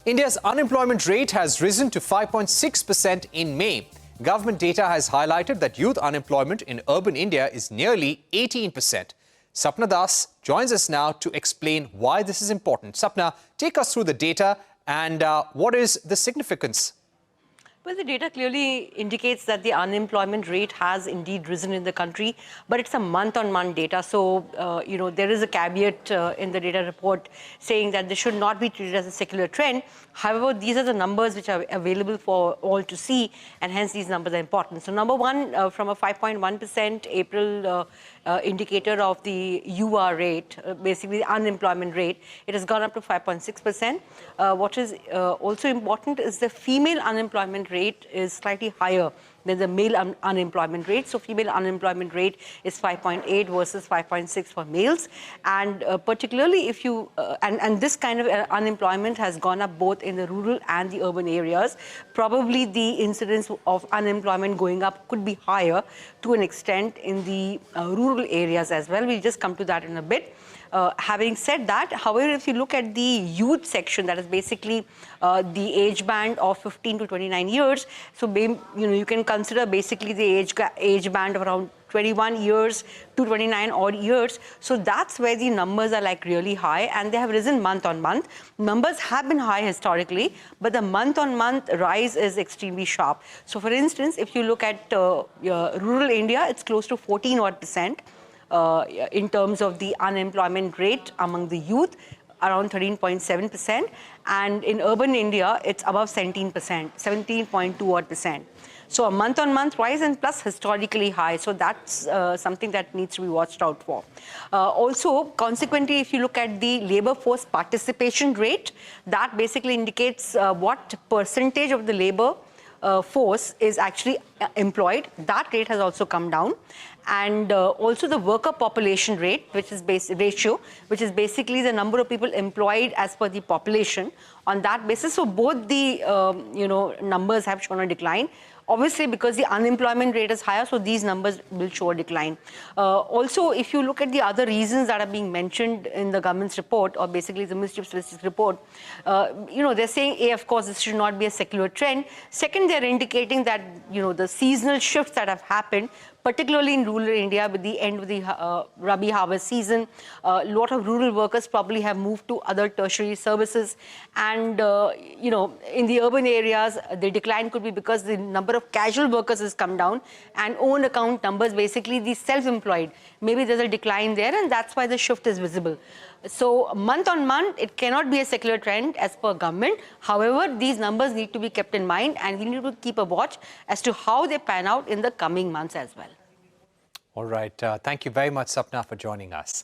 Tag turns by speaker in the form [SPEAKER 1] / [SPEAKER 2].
[SPEAKER 1] India's unemployment rate has risen to 5.6% in May. Government data has highlighted that youth unemployment in urban India is nearly 18%. Sapna Das joins us now to explain why this is important. Sapna, take us through the data and what is the significance?
[SPEAKER 2] Well, the data clearly indicates that the unemployment rate has indeed risen in the country, but it's a month-on-month data. So, there is a caveat in the data report saying that this should not be treated as a secular trend. However, these are the numbers which are available for all to see, and hence these numbers are important. So, number one, from a 5.1% April indicator of the UR rate, basically the unemployment rate, it has gone up to 5.6%. What is also important is the female unemployment rate is slightly higher than the male unemployment rate. So female unemployment rate is 5.8 versus 5.6 for males. And particularly if you, and this kind of unemployment has gone up both in the rural and the urban areas. Probably the incidence of unemployment going up could be higher to an extent in the rural areas as well. We'll just come to that in a bit. Having said that, however, if you look at the youth section, that is basically the age band of 15 to 29 years, so you can consider basically the age band of around 21 years to 29 odd years. So that's where the numbers are like really high, and they have risen month on month. Numbers have been high historically, but the month on month rise is extremely sharp. So for instance, if you look at rural India, it's close to 14 odd percent. In terms of the unemployment rate among the youth, around 13.7%, and in urban India, it's above 17%, 17.2 odd percent. So a month-on-month rise and plus historically high. So that's something that needs to be watched out for. Also, consequently, if you look at the labor force participation rate, that basically indicates what percentage of the labor force is actually employed. That rate has also come down. And also the worker population rate, which is ratio, which is basically the number of people employed as per the population. On that basis, so both the numbers have shown a decline. Obviously, because the unemployment rate is higher, so these numbers will show a decline. Also, if you look at the other reasons that are being mentioned in the government's report, or basically the Ministry of Statistics report, they're saying, of course, this should not be a secular trend. Second, they're indicating that, the seasonal shifts that have happened, particularly in rural India with the end of the Rabi harvest season, a lot of rural workers probably have moved to other tertiary services. And, in the urban areas, the decline could be because the number of casual workers has come down, and own account numbers, basically the self-employed, maybe there's a decline there, and that's why the shift is visible. So month on month, it cannot be a secular trend as per government. However, these numbers need to be kept in mind, and we need to keep a watch as to how they pan out in the coming months as well.
[SPEAKER 1] All right. Thank you very much, Sapna, for joining us.